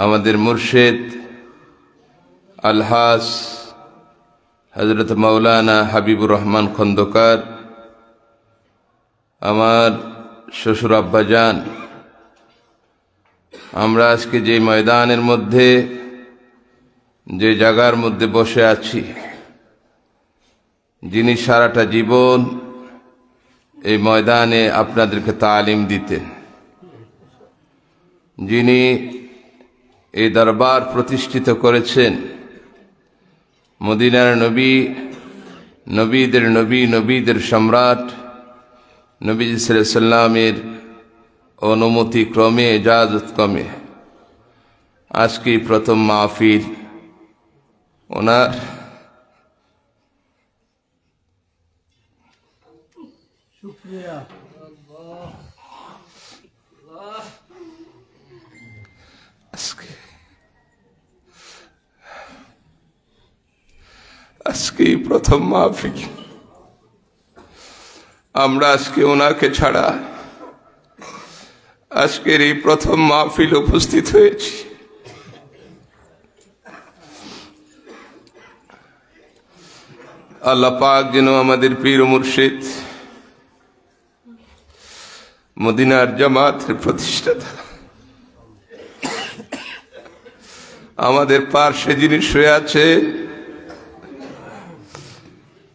আমাদের মুর্শিদ আলহাজ হযরত মাওলানা হাবিবুর রহমান খন্দকার, আমার শ্বশুর আব্বাজান, আমরা আজকে যে ময়দানের মধ্যে যে জায়গার মধ্যে বসে আছি, যিনি সারাটা জীবন এই ময়দানে আপনাদেরকে তালিম দিতেন, যিনি এই দরবার প্রতিষ্ঠিত করেছেন, মদিনার নবী, নবীদের নবী, নবীদের সম্রাট নবীজি সাল্লাল্লাহু আলাইহি সাল্লামের অনুমতি ক্রমে, ইজাজত ক্রমে আজকে প্রথম মাহফিল ওনার শুকরিয়া। আজকে প্রথম মাহফিল, আমরা আজকে ওনাকে ছাড়া আজকের এই প্রথম মাহফিল উপস্থিত হয়েছি। আল্লাহ পাক যেন আমাদের পীর ও মুর্শিদ, মদিনার জামাতের প্রতিষ্ঠাতা, আমাদের পার্শ্বে যিনি শুয়ে আছেন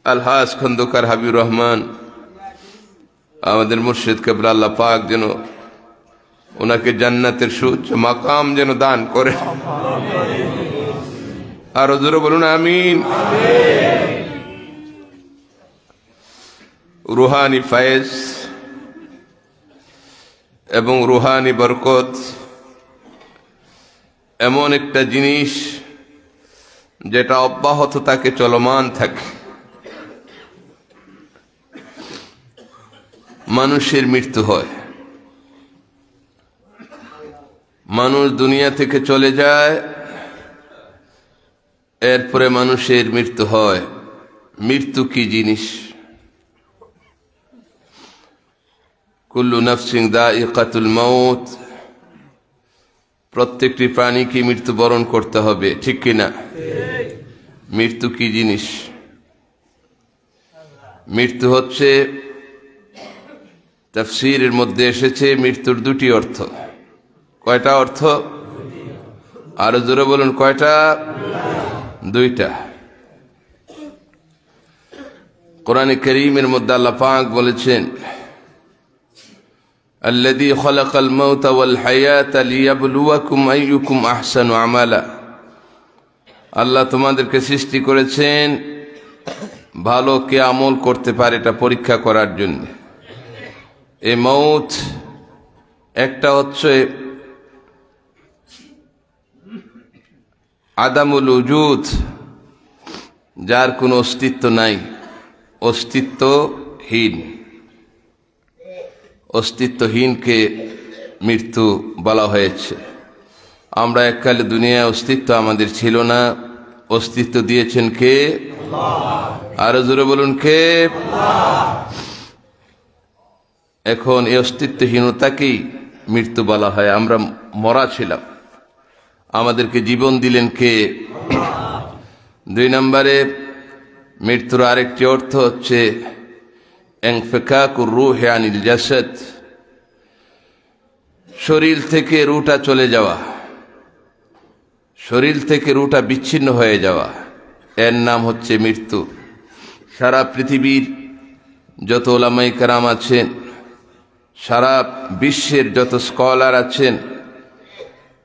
আলহাজ খন্দকার হাবিবুর রহমান, আমাদের মুর্শিদ কেবলা, আল্লাহ পাক যেন ওনাকে জান্নাতের সুউচ্চ মাকাম যেন দান করে। আরো জোরে বলুন আমিন। রুহানি ফায়েজ এবং রুহানি বরকত এমন একটা জিনিস যেটা অব্যাহত থাকে, চলমান থাকে। মানুষের মৃত্যু হয়, মানুষ দুনিয়া থেকে চলে যায়, এরপরে মানুষের মৃত্যু হয়। মৃত্যু কি জিনিস? কুল্লু নাফসিন যায়িকাতুল মাউত, প্রত্যেকটি প্রাণীকে মৃত্যুবরণ করতে হবে, ঠিক কিনা? মৃত্যু কি জিনিস? মৃত্যু হচ্ছে, তাফসীরের মধ্যে এসেছে মৃত্যুর দুটি অর্থ। কয়টা অর্থ? আরো জোরে বলুন, কয়টা? দুইটা। কোরআনে কারীমের মধ্যে আল্লাহ পাক বলেছেন, আল্লাযী খালাকাল মাউতা ওয়াল হায়াতা লিয়াবলুয়াকুম আইয়ুকুম আহসানু আমালা। আল্লাহ তোমাদেরকে সৃষ্টি করেছেন ভালো কে আমল করতে পারে, এটা পরীক্ষা করার জন্য। এই মৌত একটা হচ্ছে আদামুল উজুদ, যার কোনো অস্তিত্ব নাই, অস্তিত্বহীন। অস্তিত্বহীনকে মৃত্যু বলা হয়েছে। আমরা এককালে দুনিয়ায় অস্তিত্ব আমাদের ছিল না, অস্তিত্ব দিয়েছেন কে? আল্লাহ। আরো জোরে বলুন, কে? আল্লাহ। এখন এই অস্তিত্বহীনতাকেই মৃত্যু বলা হয়। আমরা মরা ছিলাম, আমাদেরকে জীবন দিলেন কে? দুই নম্বরে মৃত্যুর আরেকটি অর্থ হচ্ছে ইনফিকাকুর রূহি আনিল জাসাদ, শরীর থেকে রূহটা চলে যাওয়া, শরীর থেকে রূহটা বিচ্ছিন্ন হয়ে যাওয়া, এর নাম হচ্ছে মৃত্যু। সারা পৃথিবীর যত উলামায়ে কেরাম আছেন, সারা বিশ্বের যত স্কলার আছেন,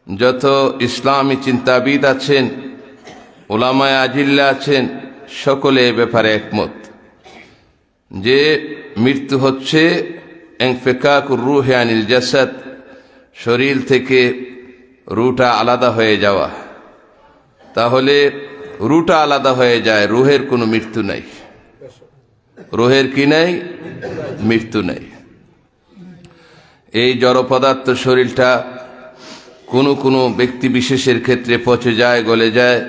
যত ইসলামী চিন্তাবিদ আছেন, উলামায়ে আজিল্লা আছেন, সকলে এ ব্যাপারে একমত যে মৃত্যু হচ্ছে ইনফিকাকুর রূহি আনিল জাসাদ, শরীর থেকে রূহটা আলাদা হয়ে যাওয়া। তাহলে রূহটা আলাদা হয়ে যায়, রূহের কোনো মৃত্যু নাই। রূহের কি নাই? মৃত্যু নাই। এই জড় পদার্থ শরীরটা কোনো কোনো ব্যক্তি বিশেষের ক্ষেত্রে পচে যায়, গলে যায়,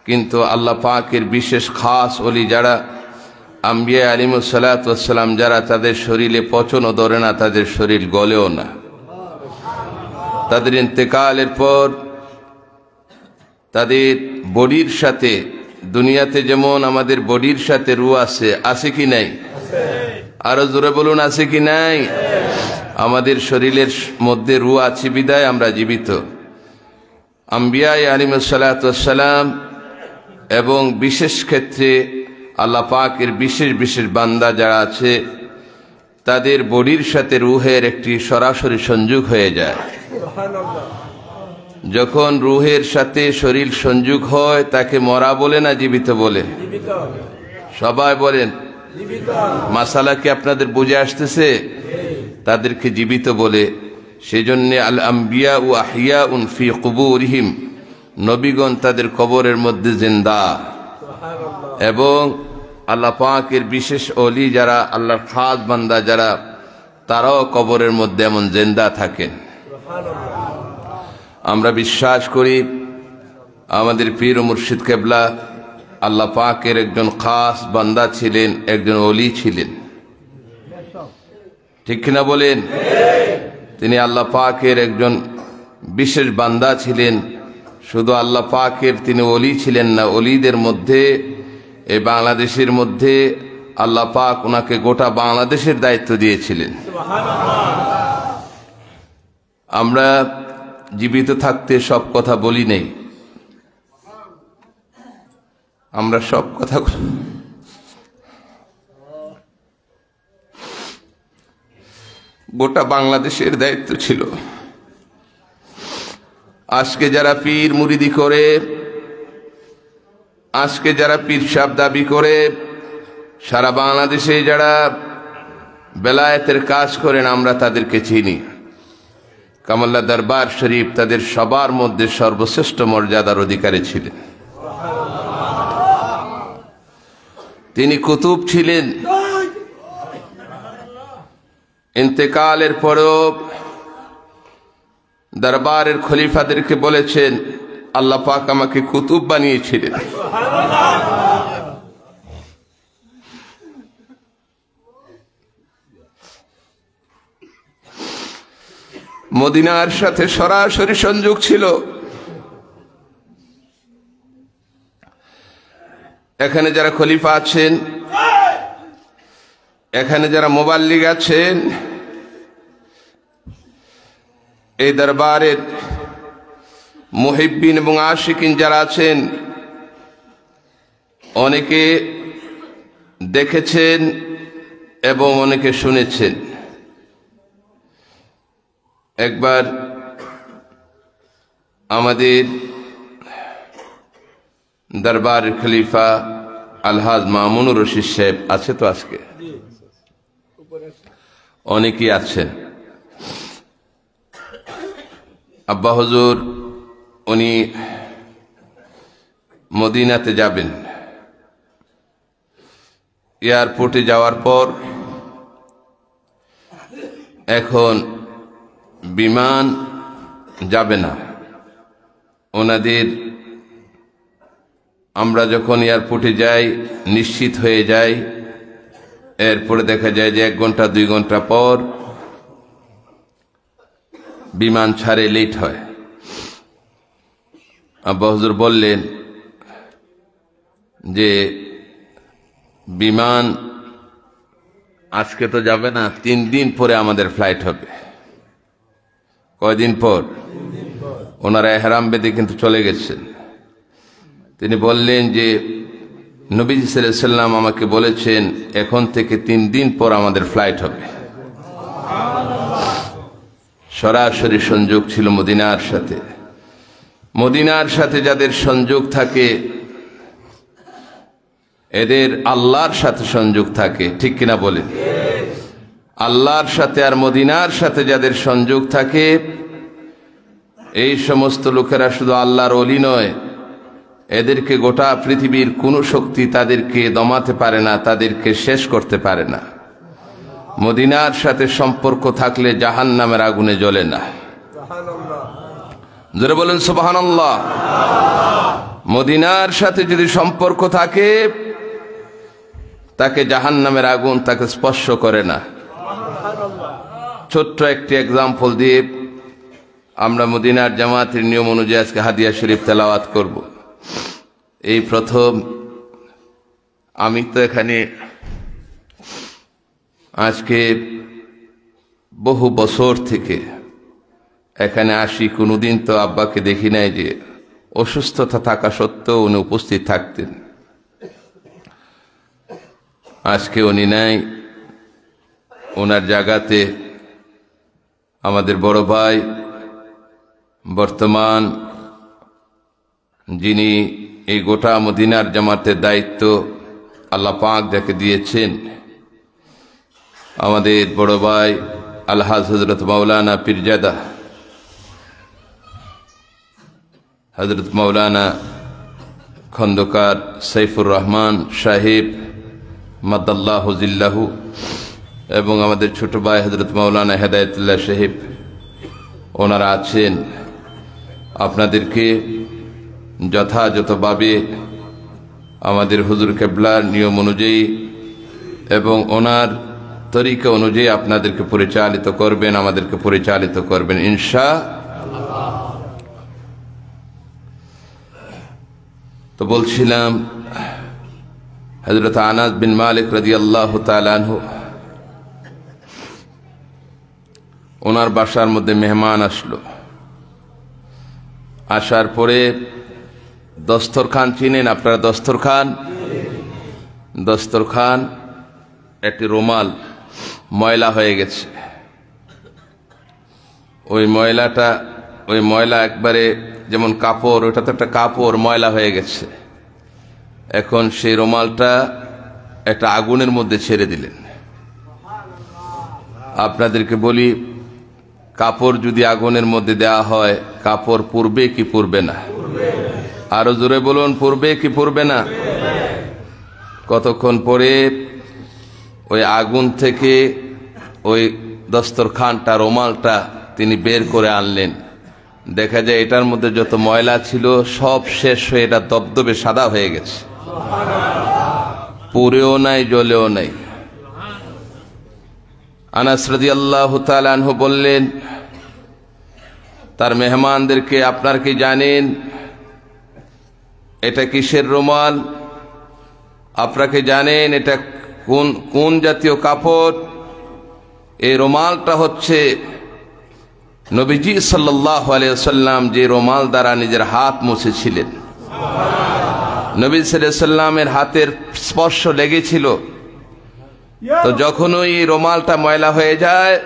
কিন্তু আল্লাহ পাকের বিশেষ খাস ওলি যারা, আম্বিয়া আলাইহিমুস সালাতু ওয়াস সালাম যারা, তাদের শরীরে পচনও ধরে না, তাদের শরীর গলেও না। তাদের ইন্তেকালের পর তাদের বডির সাথে, দুনিয়াতে যেমন আমাদের বডির সাথে রূহ আছে, আছে কি নাই? আরো জোরে বলুন, আছে কি নাই? আমাদের শরীরের মধ্যে রূহ আছে বিদায় আমরা জীবিত। আম্বিয়া আলাইহিস সালাতু ওয়াস সালাম এবং বিশেষ ক্ষেত্রে আল্লাহ পাকের বিশেষ বিশেষ বান্দা যারা আছে, তাদের বডির সাথে রূহের একটি সরাসরি সংযোগ হয়ে যায়। যখন রূহের সাথে শরীর সংযোগ হয় তাকে মরা বলে না জীবিত বলে? সবাই বলেন। মাসালা কি আপনাদের বুঝে আসতেছে? তাদেরকে জীবিত বলে। সেজন্য আল আম্বিয়া ও আহিয়াউন ফি কুবুরিহিম, নবীগণ তাদের কবরের মধ্যে জিন্দা। এবং আল্লাহ পাকের বিশেষ ওলি যারা, আল্লাহর খাস বান্দা যারা, তারাও কবরের মধ্যে এমন জিন্দা থাকেন। আমরা বিশ্বাস করি আমাদের পীর ও মুর্শিদ কেবলা আল্লাহ পাকের একজন খাস বান্দা ছিলেন, একজন ওলি ছিলেন। ঠিক কিনা বলেন? তিনি আল্লাহ পাকের একজন বিশেষ বান্দা ছিলেন। শুধু আল্লাহ পাকের তিনি ওলি ছিলেন না, ওলিদের মধ্যে এই বাংলাদেশের মধ্যে আল্লাহ পাক ওনাকে গোটা বাংলাদেশের দায়িত্ব দিয়েছিলেন। আমরা জীবিত থাকতে সব কথা বলি নাই, আমরা সব কথা গোটা বাংলাদেশের দায়িত্ব ছিল। আজকে যারা পীর মুরিদি করে, আজকে যারা পীর সাহেব দাবি করে, সারা বাংলাদেশে যারা বেলায়েতের কাজ করেন, আমরা তাদেরকে চিনি। কামাল্লা দরবার শরীফ তাদের সবার মধ্যে সর্বশ্রেষ্ঠ মর্যাদার অধিকারী ছিলেন। তিনি কুতুব ছিলেন। ইন্তেকালের পরেও দরবারের খলিফাদেরকে বলেছেন, আল্লাহ পাক আমাকে কুতুব বানিয়েছিলেন। মদিনার সাথে সরাসরি সংযোগ ছিল। এখানে যারা খলিফা আছেন, এখানে যারা মুবাল্লিগ আছেন, এই দরবারের মুহিব্বিন এবং আশিকিন যারা আছেন, অনেকে দেখেছেন এবং অনেকে শুনেছেন। একবার আমাদের দরবারের খলিফা আলহাজ মামুনুর রশিদ সাহেব আছে তো, আজকে অনেকেই আছেন। আব্বা হুজুর উনি মদিনাতে যাবেন। এয়ারপোর্টে যাওয়ার পর এখন বিমান যাবে না ওনাদের। আমরা যখন এয়ারপোর্টে যাই নিশ্চিত হয়ে যাই, এরপরে দেখা যায় যে 1 ঘন্টা 2 ঘন্টা পর বিমান ছাড়ে, লেট হয়। আব্বা হুজুর বললেন যে বিমান আজকে তো যাবে না, 3 দিন পরে আমাদের ফ্লাইট হবে। কয়দিন পর? ওনারা এহরাম বেঁধে কিন্তু চলে গেছেন। তিনি বললেন যে নবীজি সাল্লাল্লাহু আলাইহি ওয়াসাল্লাম আমাকে বলেছেন এখন থেকে 3 দিন পর আমাদের ফ্লাইট হবে। সরাসরি সংযোগ ছিল মদিনার সাথে। মদিনার সাথে যাদের সংযোগ থাকে এদের আল্লাহর সাথে সংযোগ থাকে। ঠিক কিনা বলেন? আল্লাহর সাথে আর মদিনার সাথে যাদের সংযোগ থাকে, এই সমস্ত লোকেরা শুধু আল্লাহর ওলি নয়, এদেরকে গোটা পৃথিবীর কোনো শক্তি তাদেরকে দমাতে পারে না, তাদেরকে শেষ করতে পারে না। মদিনার সাথে সম্পর্ক থাকলে জাহান্নামের আগুনে জ্বলে না। জোরে বলেন সুবহানাল্লাহ। মদিনার সাথে যদি সম্পর্ক থাকে তাকে জাহান্নামের আগুন তাকে স্পর্শ করে না। ছোট্ট একটি এক্সাম্পল দিয়ে আমরা মদিনার জামাতের নিয়ম অনুযায়ী আজকে হাদিয়া শরীফ তেলাওয়াত করব। এই প্রথম আমি তো এখানে আজকে বহু বছর থেকে এখানে আসি, কোনোদিন তো আব্বাকে দেখি নাই যে অসুস্থতা থাকা সত্ত্বেও উনি উপস্থিত থাকতেন। আজকে উনি নাই, ওনার জায়গাতে আমাদের বড় ভাই বর্তমান যিনি এই গোটা মদিনার জামাতের দায়িত্ব আল্লাহ পাক যাকে দিয়েছেন, আমাদের বড় ভাই আলহাজ হযরত মাওলানা পীরজাদা হযরত মাওলানা খন্দকার সাইফুর রহমান সাহেব মাদাল্লাহু জিল্লাহু এবং আমাদের ছোট ভাই হযরত মাওলানা হেদায়েতুল্লাহ সাহেব, ওনারা আছেন। আপনাদেরকে যথাযথভাবে আমাদের হুজুর কেবলার নিয়ম অনুযায়ী এবং ওনার তরিকা অনুযায়ী আপনাদেরকে পরিচালিত করবেন, আমাদেরকে পরিচালিত করবেন ইনশাআল্লাহ। তো বলছিলাম হযরত আনাস বিন মালিক রাদিয়াল্লাহু তাআলা আনহু, ওনার বাসার মধ্যে মেহমান আসলো। আসার পরে দস্তরখান চিনেন আপনারা? দস্তরখান একটি রুমাল ময়লা হয়ে গেছে। ওই ময়লা একবারে যেমন কাপড়, ওটা তো একটা কাপড়, ময়লা হয়ে গেছে। এখন সেই রুমালটা একটা আগুনের মধ্যে ছেড়ে দিলেন। আপনাদেরকে বলি, কাপড় যদি আগুনের মধ্যে দেওয়া হয়, কাপড় পুড়বে কি পুড়বে না? আরো জোরে বলুন, পুড়বে কি পুড়বে না? কতক্ষণ পরে ওই আগুন থেকে ওই দস্তরখানটা, রুমালটা তিনি বের করে আনলেন। দেখা যায় এটার মধ্যে যত ময়লা ছিল সব শেষ হয়ে এটা দবদবে সাদা হয়ে গেছে, পুড়েও নাই, জ্বলেও নাই। আনাস রাদিয়াল্লাহু তাআলা আনহু বললেন তার মেহমানদেরকে, আপনারা কি জানেন এটা কিসের রুমাল? আপনারা কি জানেন এটা কোন জাতীয় কাপড়? এই রুমালটা হচ্ছে নবীজি সাল্লাল্লাহু আলাইহি ওয়াসাল্লাম যে রুমাল দ্বারা নিজের হাত মুছেছিলেন। নবী সাল্লাল্লাহু আলাইহি ওয়াসাল্লামের হাতের স্পর্শ লেগেছিল। তো যখন ওই রুমালটা ময়লা হয়ে যায়,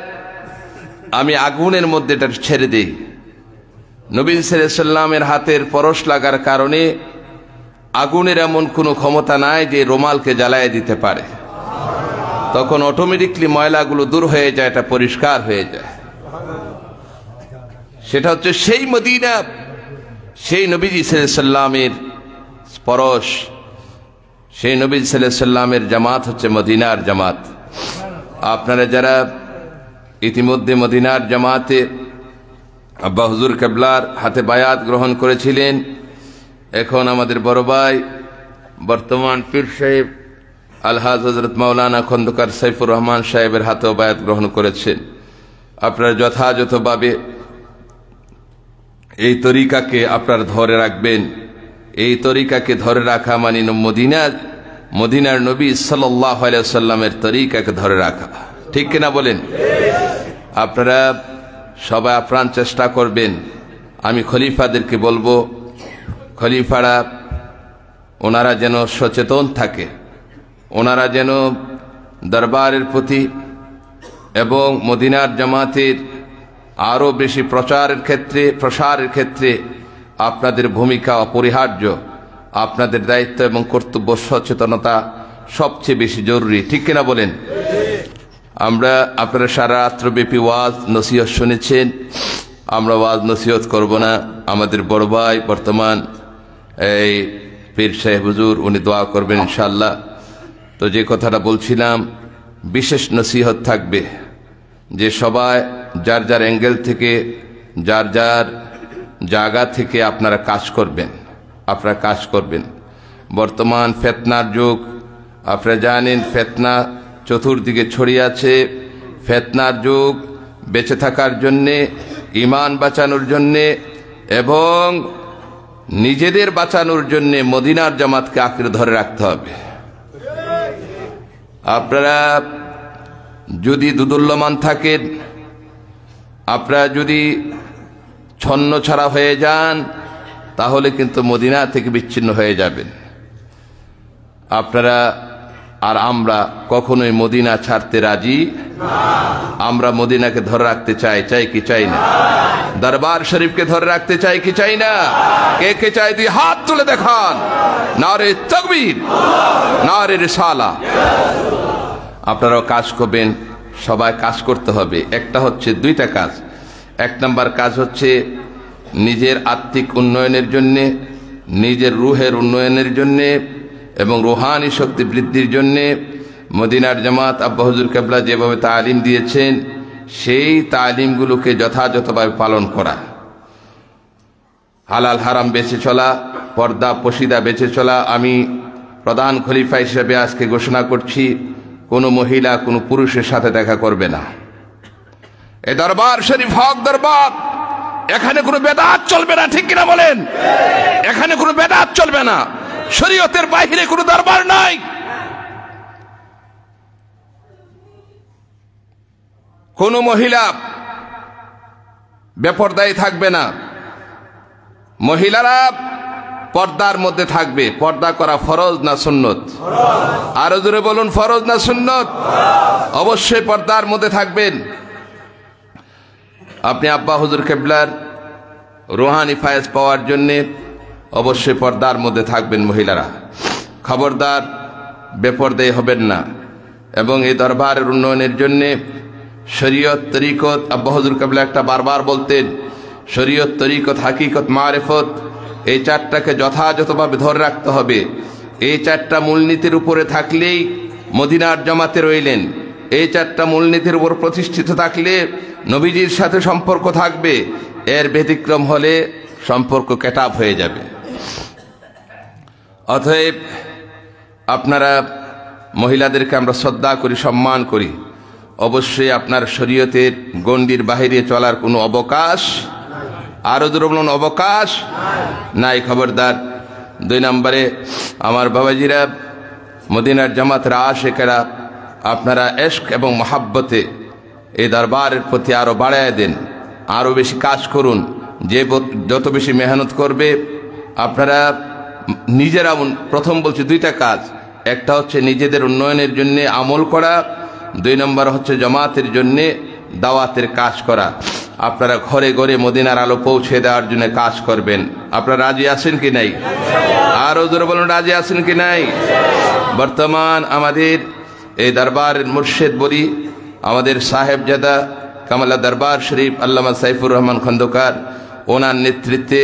আমি আগুনের মধ্যে এটা ছেড়ে দিই। নবী সাল্লাল্লাহু আলাইহি ওয়াসাল্লামের হাতের পরশ লাগার কারণে আগুনের এমন কোনো ক্ষমতা নাই যে রুমালকে জ্বালায় দিতে পারে। তখন অটোমেটিকলি ময়লাগুলো দূর হয়ে যায়, এটা পরিষ্কার হয়ে যায়। সেটা হচ্ছে সেই মদিনা, সেই নবীজি সাল্লাল্লাহু আলাইহি ওয়াসাল্লামের স্পর্শ, সেই নবী সাল্লাল্লাহু আলাইহি ওয়াসাল্লামের জামাত হচ্ছে মদিনার জামাত। আপনারা যারা ইতিমধ্যে মদিনার জামাতে আব্বা হুজুর কেবলার হাতে বায়াত গ্রহণ করেছিলেন, এখন আমাদের বড় ভাই বর্তমান পীর সাহেব আলহাজ হযরত মাওলানা খন্দকার সাইফুর রহমান সাহেবের হাতেও বায়াত গ্রহণ করেছেন। আপনারা যথাযথভাবে এই তরিকাকে আপনারা ধরে রাখবেন। এই তরিকাকে ধরে রাখা মানে মদিনার নবী সাল্লাল্লাহু আলাইহি ওয়াসাল্লামের তরিকাকে ধরে রাখা, ঠিক কিনা বলেন? আপনারা সবাই আপ্রাণ চেষ্টা করবেন। আমি খলিফাদেরকে বলবো, খলিফারা ওনারা যেন সচেতন থাকে, ওনারা যেন দরবারের প্রতি এবং মদিনার জামাতের আরো বেশি প্রসারের ক্ষেত্রে আপনাদের ভূমিকা অপরিহার্য। আপনাদের দায়িত্ব এবং কর্তব্য, সচেতনতা সবচেয়ে বেশি জরুরি, ঠিক কিনা বলেন? আপনারা সারা রাত্রব্যাপী ওয়াজ নসিহত শুনেছেন, আমরা ওয়াজ নসিহত করব না। আমাদের বড় ভাই বর্তমান এই পীর সাহেব হুজুর, উনি দোয়া করবেন ইনশাআল্লাহ। তো যে কথাটা বলছিলাম, বিশেষ নসিহত থাকবে যে সবাই যার যার অ্যাঙ্গেল থেকে, যার যার জায়গা থেকে আপনারা কাজ করবেন। বর্তমান ফিতনার যুগ, আপনারা জানেন ফিতনা চতুর্দিকে ছড়িয়ে আছে। ফিতনার যুগ, বেঁচে থাকার জন্যে ঈমান বাঁচানোর জন্যে এবং নিজেদের বাঁচানোর জন্যে মদিনার জামাতকে আঁকড়ে ধরে রাখতে হবে। আপনারা যদি দুদুল্যমান থাকেন, আপনারা যদি ছন্ন ছাড়া হয়ে যান, তাহলে কিন্তু মদিনা থেকে বিচ্ছিন্ন হয়ে যাবেন আপনারা। আর আমরা কখনোই মদিনা ছাড়তে রাজি। আমরা মদিনাকে ধরে রাখতে চাই, চাই কি চাই না? দরবার শরীফকে ধরে রাখতে চাই কি চাই না? কে কে চাই দুই হাত তুলে দেখান। নারে তাকবীর, নারে রিসালাহ। আপনারাও কাজ করবেন, সবাই কাজ করতে হবে। একটা হচ্ছে দুইটা কাজ। এক নম্বর কাজ হচ্ছে নিজের আত্মিক উন্নয়নের জন্যে, নিজের রুহের উন্নয়নের জন্যে এবং রুহানি শক্তি বৃদ্ধির জন্যে মদিনার জামাত আব্বা হুজুর কেবলা যেভাবে তালিম দিয়েছেন সেই তালিমগুলোকে যথাযথভাবে পালন করা। হালাল হারাম বেঁচে চলা, পর্দা পশিদা বেঁচে চলা। আমি প্রধান খলিফা হিসেবে আজকে ঘোষণা করছি, কোনো মহিলা কোনো পুরুষের সাথে দেখা করবে না। এ দরবার শরীফ হক দরবার, এখানে কোনো বেদাত চলবে না, ঠিক কিনা বলেন? এখানে কোনো বেদাত চলবে না। শরীয়তের বাইরে কোনো দরবার নাই। কোন মহিলা বেপরদায় থাকবে না। মহিলারা পর্দার মধ্যে থাকবে। পর্দা করা ফরজ না সুন্নত? আরো জোরে বলুন, ফরজ না সুন্নত? অবশ্যই পর্দার মধ্যে থাকবেন। আপনি আব্বা হুজুর কেবলার রুহানি ফায়েজ পাওয়ার জন্যে অবশ্যই পর্দার মধ্যে থাকবেন মহিলারা। খবরদার বেপরদায় হবেন না। এবং এই দরবারের উন্নয়নের জন্যে শরীয়ত, তরিকত, আব্বা হুজুর কেবলা একটা বারবার বলতেন, শরীয়ত, তরিকত, হাকিকত, মারিফত, এই চারটাকে যথাযথভাবে ধরে রাখতে হবে। এই চারটা মূলনীতির উপরে থাকলেই মদিনার জামাতে রইলেন। এই চারটা মূলনীতির উপর প্রতিষ্ঠিত থাকলে নবীজির সাথে সম্পর্ক থাকবে। এর ব্যতিক্রম হলে সম্পর্ক কেটাপ হয়ে যাবে। অতএব আপনারা মহিলাদেরকে আমরা শ্রদ্ধা করি, সম্মান করি। অবশ্যই আপনার শরীয়তের গণ্ডির বাহিরে চলার কোনো অবকাশ, আরো জোরে বলুন, অবকাশ নাই। খবরদার। দুই নম্বরে আমার বাবাজিরা, মদিনার জামাতের আশিকেরা, আপনারা ইশক এবং মহাব্বতে এই দরবারের প্রতি আরো বাড়ায় দেন, আরো বেশি কাজ করুন। যে যত বেশি মেহনত করবে, আপনারা নিজেরা, প্রথম বলছি দুইটা কাজ। একটা হচ্ছে নিজেদের উন্নয়নের জন্য আমল করা, দুই নম্বর হচ্ছে জামাতের জন্য দাওয়াতের কাজ করা। আপনারা ঘরে ঘরে মদিনার আলো পৌঁছে দেওয়ার জন্য কাজ করবেন। আপনারা রাজি আছেন কি নাই? আরো জোরে বলুন, রাজি আছেন কি নাই? বর্তমান আমাদের এই দরবারের মুর্শিদ বলি, আমাদের সাহেবজাদা কামালা দরবার শরীফ আল্লামা সাইফুর রহমান খন্দকার, ওনার নেতৃত্বে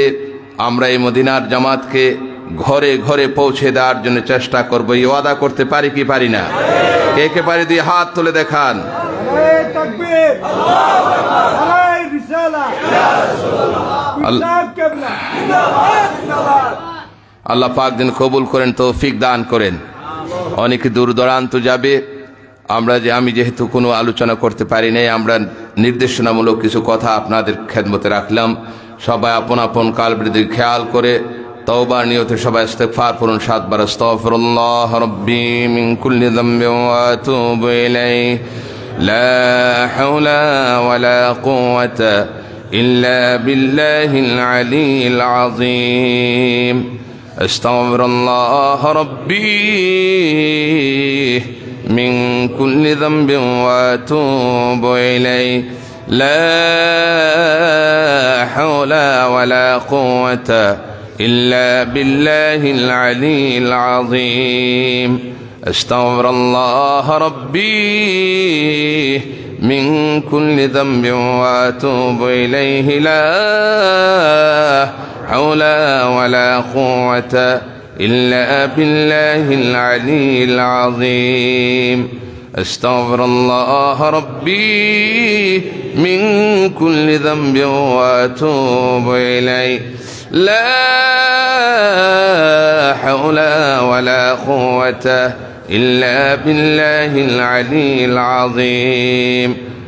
আমরা এই মদিনার জামাতকে ঘরে ঘরে পৌঁছে দেওয়ার জন্য চেষ্টা করবো। এই ওয়াদা করতে পারি কি পারি না? কে কে পারি? দিয়ে হাত তুলে দেখান। আল্লাহ পাক দিন কবুল করেন, তৌফিক দান করেন। অনেকে দূর দূরান্ত যাবে। আমি যেহেতু কোনো আলোচনা করতে পারি নাই, আমরা নির্দেশনামূলক কিছু কথা আপনাদের খেদমতে রাখলাম। সবাই আপন আপন কালবৃদ্ধি খেয়াল করে তওবার নিয়তে সবাই ইস্তিগফার করুন 7 বার। আস্তাগফিরুল্লাহ রাব্বি মিন কুল্লি যামবিন ওয়া আতুবু ইলাইহি লা হাওলা ওয়ালা কুওয়াতা ইল্লা বিল্লাহিল আলিয়্যিল আযীম। আস্তাগফিরুল্লাহ রাব্বি মিন কুল্লি যামবিন ওয়া আতুবু ইলাইহি লা হাওলা ওয়ালা কুওয়াতা إلا بالله العلي العظيم. أستغفر الله ربي من كل ذنب وأتوب إليه لا حول ولا قوة إلا بالله العلي العظيم. أستغفر الله ربي من كل ذنب وأتوب إليه لا حول ولا قوة إلا بالله العلي العظيم.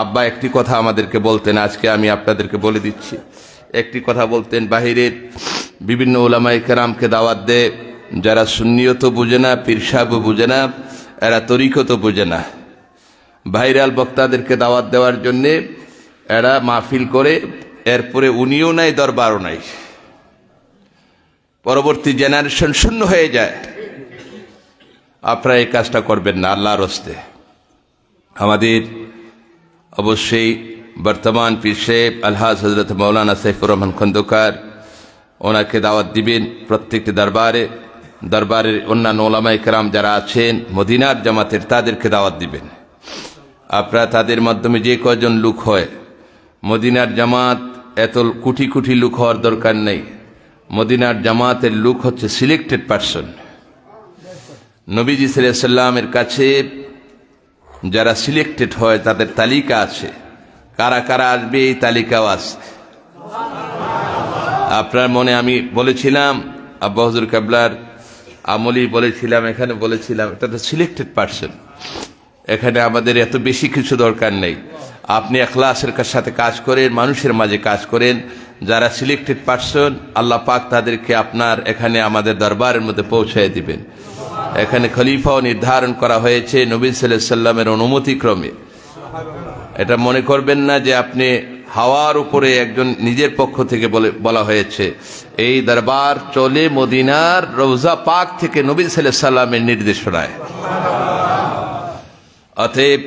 আব্বা একটি কথা আমাদেরকে বলতেন, আজকে আমি আপনাদেরকে বলে দিচ্ছি। একটি কথা বলতেন, বাহিরের বিভিন্ন উলামায়ে কেরামকে দাওয়াত দেয়, যারা সুন্নিয়ত বুঝে না, পীর সাহেবও বুঝে না, এরা তরিকত বুঝে না। ভাইরাল বক্তাদেরকে দাওয়াত দেওয়ার জন্যে এরা মাহফিল করে, এরপরে উনিও নাই, দরবারও নাই, পরবর্তী জেনারেশন শূন্য হয়ে যায়। আপনারা এই কাজটা করবেন না আল্লাহর হস্তে। আমাদের অবশ্যই বর্তমান পীর সাহেব আলহাজ হযরত মাওলানা সাইফুর রহমান খন্দকার, ওনাকে দাওয়াত দিবেন প্রত্যেকটি দরবারের অন্যান্য ওলামায়ে কেরাম যারা আছেন মদিনার জামাতের, তাদেরকে দাওয়াত দিবেন। আপনারা তাদের মাধ্যমে যে কয়জন লোক হয়, মদিনার জামাত এত কোটি কোটি লোক হওয়ার দরকার নেই। মদিনার জামাতের লোক হচ্ছে সিলেক্টেড পারসন। নবীজি সাল্লাল্লাহু আলাইহি ওয়াসাল্লামের কাছে যারা সিলেক্টেড হয় তাদের তালিকা আছে, কারা কারা আসবে এই তালিকাও আছে। আপনার মনে আমি বলেছিলাম, আব্বা হুজুর কেবলার আমলি বলেছিলাম, এখানে বলেছিলাম, এটা তো সিলেক্টেড পারসন। এখানে আমাদের এত বেশি কিছু দরকার নেই। আপনি ইখলাসের সাথে কাজ করেন, মানুষের মাঝে কাজ করেন। যারা সিলেক্টেড পারসন, আল্লাহ পাক তাদেরকে আপনার এখানে আমাদের দরবারের মধ্যে পৌঁছায় দিবেন। এখানে খলিফাও নির্ধারণ করা হয়েছে নবী সাল্লাল্লাহু আলাইহি ওয়াসাল্লামের অনুমতিক্রমে। এটা মনে করবেন না যে আপনি হাওয়ার উপরে একজন নিজের পক্ষ থেকে বলা হয়েছে। এই দরবার চলে মদিনার রওজা পাক থেকে নবী সাল্লাল্লাহু আলাইহি ওয়াসাল্লামের নির্দেশনায়। অতএব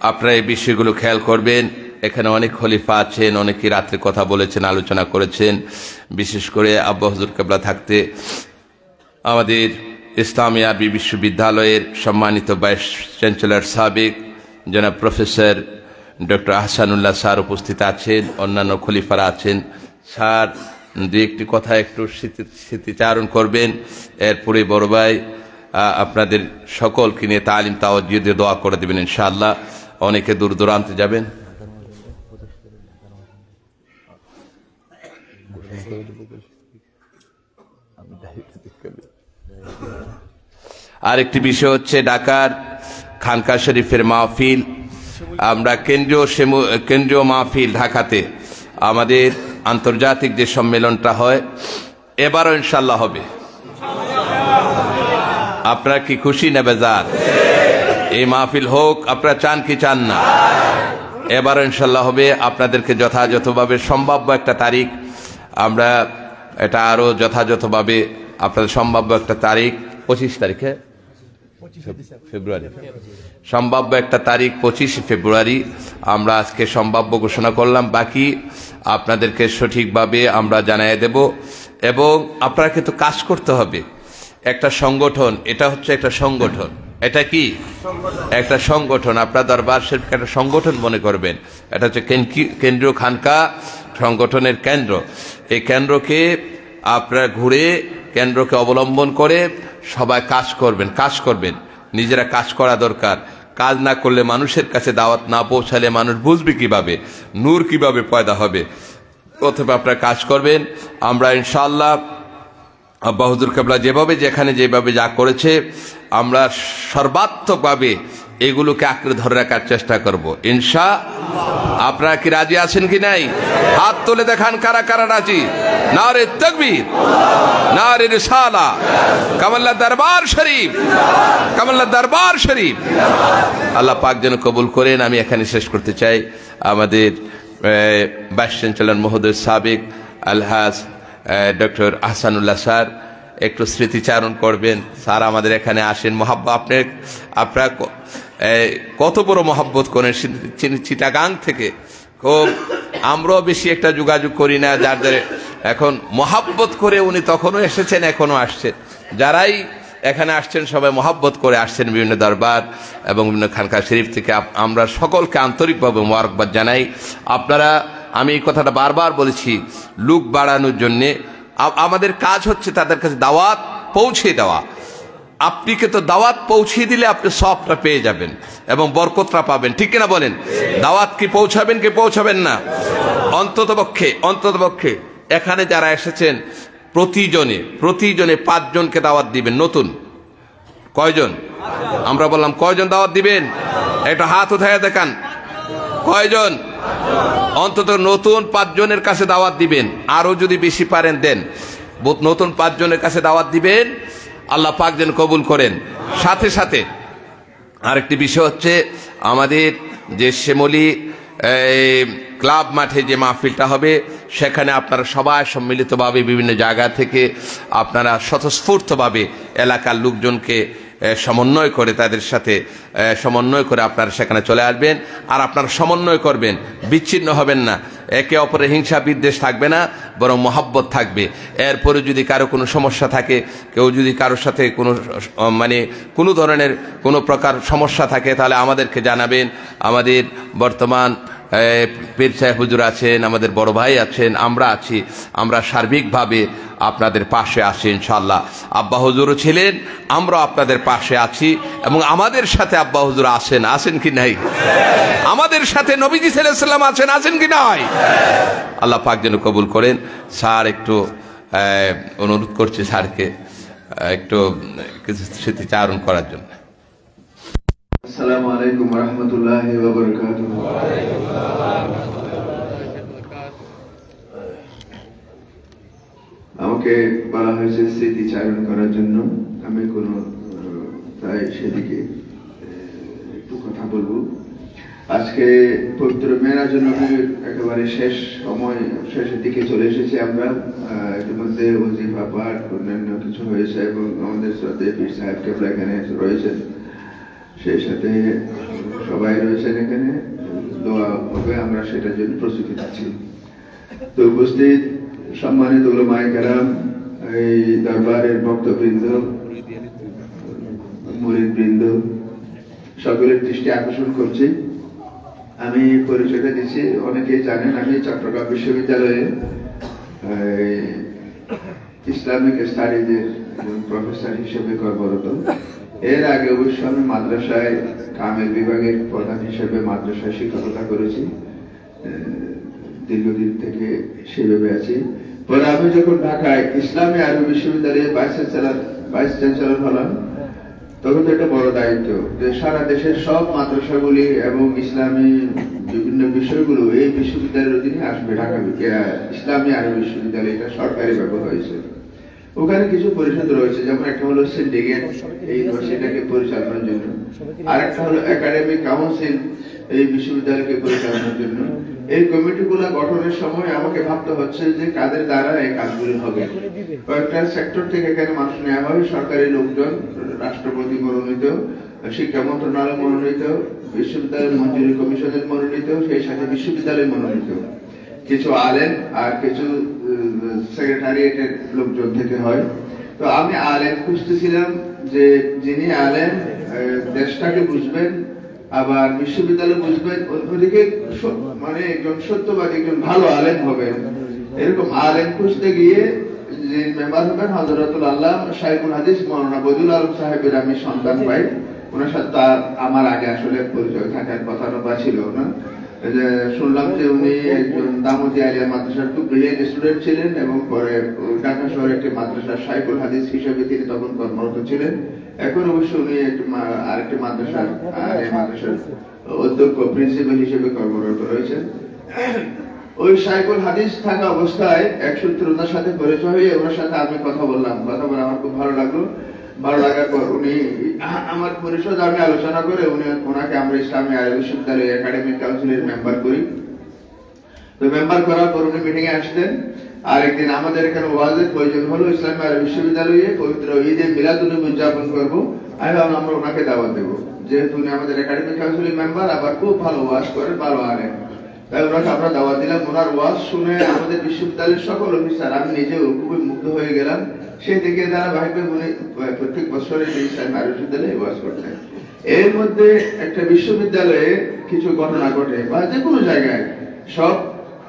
আপনারা এই বিষয়গুলো খেয়াল করবেন। এখানে অনেক খলিফা আছেন, অনেকেই রাত্রে কথা বলেছেন, আলোচনা করেছেন। বিশেষ করে আব্বা হুজুর কেবলা থাকতে আমাদের ইসলামিয়া আরবি বিশ্ববিদ্যালয়ের সম্মানিত ভাইস চ্যান্সেলর সাবেক জনাব প্রফেসর ডক্টর আহসানুল্লাহ স্যার উপস্থিত আছেন, অন্যান্য খলিফারা আছেন। স্যার দু একটি কথা একটু স্মৃতিচারণ করবেন, এরপরে বড় ভাই আপনাদের সকলকে নিয়ে তালিম তাওয়াজ্জুহ দিয়ে দোয়া করে দেবেন ইনশাআল্লাহ। অনেকে দূর দূরান্তে যাবেন। আরেকটি বিষয় হচ্ছে ঢাকার খানকা শরীফের মাহফিল। আমরা কেন্দ্রীয় মাহফিল ঢাকাতে আমাদের আন্তর্জাতিক যে সম্মেলনটা হয়, এবারও ইনশাআল্লাহ হবে। আপনারা কি খুশি না বেজার? এই মাহফিল হোক, আপনারা চান কি চান না? এবারও ইনশাআল্লাহ হবে। আপনাদেরকে যথাযথভাবে সম্ভাব্য একটা তারিখ, আমরা এটা আরো যথাযথভাবে আপনাদের সম্ভাব্য একটা তারিখ 25 তারিখে ফেব্রুয়ারি, সম্ভাব্য একটা তারিখ 25 ফেব্রুয়ারি আমরা আজকে সম্ভাব্য ঘোষণা করলাম। বাকি আপনাদেরকে সঠিকভাবে আমরা জানিয়ে দেব। এবং আপনারা কিন্তু কাজ করতে হবে। একটা সংগঠন, এটা হচ্ছে একটা সংগঠন। এটা কি একটা সংগঠন? আপনার দরবার শরীফকে একটা সংগঠন মনে করবেন। এটা হচ্ছে কেন্দ্রীয় খানকা সংগঠনের কেন্দ্র। এই কেন্দ্রকে আপনারা ঘুরে, কেন্দ্রকে অবলম্বন করে সবাই কাজ করবেন। নিজেরা কাজ করা দরকার। কাজ না করলে, মানুষের কাছে দাওয়াত না পৌঁছালে মানুষ বুঝবে কিভাবে, নূর কিভাবে পয়দা হবে? অথবা আপনারা কাজ করবেন। আমরা ইনশাআল্লাহ আব্বা হুজুর কেবলা যেভাবে যা করেছে, আমরা সর্বাত্মকভাবে এগুলোকে আঁকড়ে ধরে রাখার চেষ্টা করব ইনশাআল্লাহ। আপনারা কি রাজি আছেন কি নাই? হাত তুলে দেখান কারা কারা রাজি। নারে তাকবীর, নারে রিসালা, কামাল্লা দরবার শরীফ, কামাল্লা দরবার শরীফ। আল্লাহ পাক যেন কবুল করেন। আমি এখানে শেষ করতে চাই। আমাদের ভাইস চ্যান্সেলর মহোদয় সাবেক আলহাজ ডক্টর আহসানুল্লাহ স্যার একটু স্মৃতিচারণ করবেন। স্যার আমাদের এখানে আসেন, আপনারা কত বড় মহব্বত করেন চিটাগাং থেকে। খুব আমরাও বেশি একটা যোগাযোগ করি না, যাদের এখন মহব্বত করে উনি তখনও এসেছেন, এখনো আসছেন। যারাই এখানে আসছেন সবাই মহব্বত করে আসছেন বিভিন্ন দরবার এবং বিভিন্ন খানকা শরীফ থেকে। আমরা সকলকে আন্তরিকভাবে মোবারকবাদ জানাই। আপনারা, আমি এই কথাটা বারবার বলেছি, লোক বাড়ানোর জন্যে আমাদের কাজ হচ্ছে তাদের কাছে দাওয়াত পৌঁছে দেওয়া। আপনিকে তো দাওয়াত পৌঁছে দিলে আপনি সবটা পেয়ে যাবেন এবং বরকতটা পাবেন, ঠিক কিনা বলেন? দাওয়াত কি পৌঁছাবেন কি পৌঁছাবেন না? অন্ততপক্ষে এখানে যারা এসেছেন প্রতিজনে 5 জনকে দাওয়াত দিবেন। নতুন কয়জন? আমরা বললাম কয়জন দাওয়াত দিবেন? একটা হাত উঠায় দেখান। কয়জন? অন্তত নতুন 5 জনের কাছে দাওয়াত দিবেন, আরো যদি বেশি পারেন দেন। নতুন 5 জনের কাছে দাওয়াত দিবেন, আল্লাহ পাক যেন কবুল করেন। সাথে সাথে আরেকটি বিষয় হচ্ছে, আমাদের যে শ্যামলী ক্লাব মাঠে যে মাহফিলটা হবে, সেখানে আপনারা সবাই সম্মিলিতভাবে বিভিন্ন জায়গা থেকে আপনারা স্বতঃস্ফূর্তভাবে এলাকার লোকজনকে সমন্বয় করে, তাদের সাথে সমন্বয় করে আপনারা সেখানে চলে আসবেন। আর আপনারা সমন্বয় করবেন, বিচ্ছিন্ন হবেন না, একে অপরের হিংসা বিদ্বেষ থাকবে না, বরং মহব্বত থাকবে। এরপরে যদি কারো কোনো সমস্যা থাকে, কেউ যদি কারোর সাথে কোনো ধরনের কোনো প্রকার সমস্যা থাকে, তাহলে আমাদেরকে জানাবেন। আমাদের বর্তমান পীর সাহেব হুজুর আছেন, আমাদের বড় ভাই আছেন, আমরা আছি, আমরা সার্বিকভাবে আপনাদের পাশে আছি ইনশাআল্লাহ। আব্বা হুজুরও ছিলেন, আমরা আপনাদের পাশে আছি, এবং আমাদের সাথে আব্বা হুজুর আছেন কি নাই? আমাদের সাথে নবীজি সাল্লাল্লাহু আলাইহি ওয়াসাল্লাম আছেন কি নাই? আল্লাহ পাক যেন কবুল করেন। স্যার একটু অনুরোধ করছি স্যারকে একটু কিছু স্মৃতিচারণ করার জন্য। আসসালামু আলাইকুম ওয়া রাহমাতুল্লাহি ওয়া বারাকাতুহু। আমাকে বলা হয়েছে স্মৃতিচারণ করার জন্য, আমি তাই সেদিকে একটু কথা বলবো। আজকে পবিত্র মেরাজুন নবীর একেবারে শেষের দিকে চলে এসেছি আমরা। ইতিমধ্যে ওজিফা পাঠ, অন্যান্য কিছু হয়েছে, এবং আমাদের শ্রদ্ধেয় পীর সাহেব কেবলা এখানে রয়েছেন, সেই সাথে সবাই রয়েছেন এখানে, দোয়া হবে, আমরা সেটার জন্য প্রস্তুতি নিচ্ছি। তো উপস্থিত সম্মানিত উলামায়ে কেরাম, এই দরবারের ভক্তবৃন্দ, মুরিদবৃন্দ, সকলের দৃষ্টি আকর্ষণ করছি। আমি পরিচয়টা দিচ্ছি, অনেকেই জানেন আমি চট্টগ্রাম বিশ্ববিদ্যালয়ে ইসলামিক স্টাডিজের প্রফেসর হিসেবে কর্মরত। এর আগে অবশ্য আমি মাদ্রাসায় কামেল বিভাগের প্রধান হিসেবে মাদ্রাসায় শিক্ষকতা করেছি, দীর্ঘদিন থেকে সেভাবে আছি। পরে আমি যখন ঢাকায় ইসলামী আরবি বিশ্ববিদ্যালয়ে ভাইস চ্যান্সেলর হলাম, তখন তো একটা বড় দায়িত্ব যে সারা দেশের সব মাদ্রাসাগুলি এবং ইসলামী বিভিন্ন বিষয়গুলো এই বিশ্ববিদ্যালয়ের অধীনে আসবে। ঢাকা ইসলামী আরবি বিশ্ববিদ্যালয়, এটা সরকারি ব্যবস্থা হয়েছে। ওখানে কিছু পরিষদ রয়েছে, যেমন একটা হলো সিন্ডিকেট, এই ইউনিভার্সিটিকে পরিচালনার জন্য, আরেকটা হলো একাডেমিক কাউন্সিল, এই বিশ্ববিদ্যালয়কে পরিচালনার জন্য। এই কমিটিগুলো গঠনের সময় আমাকে ভাবতে হচ্ছে যে কাদের দ্বারা এই কাজগুলি হবে। কয়েকটা সেক্টর থেকে এখানে মানুষ নেওয়া হবে, সরকারি লোকজন, রাষ্ট্রপতি মনোনীত, শিক্ষা মন্ত্রণালয় মনোনীত, বিশ্ববিদ্যালয় মঞ্জুরি কমিশনের মনোনীত, সেই সাথে বিশ্ববিদ্যালয় মনোনীত, কিছু আলেম আর কিছু সেক্রেটারিয়েটের লোকজন থেকে হয়। তো আমি আলেম খুঁজতেছিলাম, যে যিনি আলেম দেশটাকে বুঝবেন, আবার বিশ্ববিদ্যালয় বুঝবেন, ওদিকে একজন সত্যবাদী, একজন ভালো আলেম হবেন। এরকম আলেম খুঁজতে গিয়ে যে মেম্বার হবেন হযরতুল আল্লাহ শাইখুল হাদিস মাওলানা বদিউল আলম সাহেবের আমি সন্তান পাই। ওনার সাথে আমার আগে আসলে পরিচয় থাকার কথা ছিল না। শুনলাম যে উনি একজন দামোদি আলিয়া মাদ্রাসার খুব ব্রিলিয়েন্ট স্টুডেন্ট ছিলেন, এবং পরে ঢাকা শহরে একটি মাদ্রাসার শাইখুল হাদিস হিসেবে তিনি তখন কর্মরত ছিলেন। এখন অবশ্য উনি আরেকটি মাদ্রাসার অধ্যক্ষ, প্রিন্সিপাল হিসেবে কর্মরত রয়েছেন। ওই শাইখুল হাদিস থাকা অবস্থায় এক সূত্রতার সাথে পরিচয় হয়ে ওনার সাথে আমি কথা বললাম। কথা বলে আমার খুব ভালো লাগলো। ভালো লাগার পর উনি আমার পরিষদ আমি আলোচনা করে ওনাকে আমরা ইসলামী আরবি বিশ্ববিদ্যালয় একাডেমিক কাউন্সিলের মেম্বার করি। তো মেম্বার করার পর উনি মিটিং এ আসতেন। আর একদিন আমাদের এখানে ওয়াজের প্রয়োজন হলো, ইসলামী আরবি বিশ্ববিদ্যালয়ে পবিত্র ঈদে মিলাদুন্নবী উদযাপন করবো। আমি ভাবলাম আমরা ওনাকে দাওয়াত দেবো, যেহেতু উনি আমাদের একাডেমিক কাউন্সিলের মেম্বার, আবার খুব ভালো ওয়াজ করেন, ভালো আলেন। তাই ওনাকে আমরা দাওয়াত দিলাম। ওনার ওয়াজ শুনে আমাদের বিশ্ববিদ্যালয়ের সকল অফিসার, আমি নিজেও খুবই মুগ্ধ হয়ে গেলাম। সেই থেকে ধারাবাহিকভাবে উনি প্রত্যেক বছরে ইসলামী আরবি বিশ্ববিদ্যালয়ে ওয়াজ করতেন। এর মধ্যে একটা বিশ্ববিদ্যালয়ে কিছু ঘটনা ঘটে, বা যে কোনো জায়গায়, সব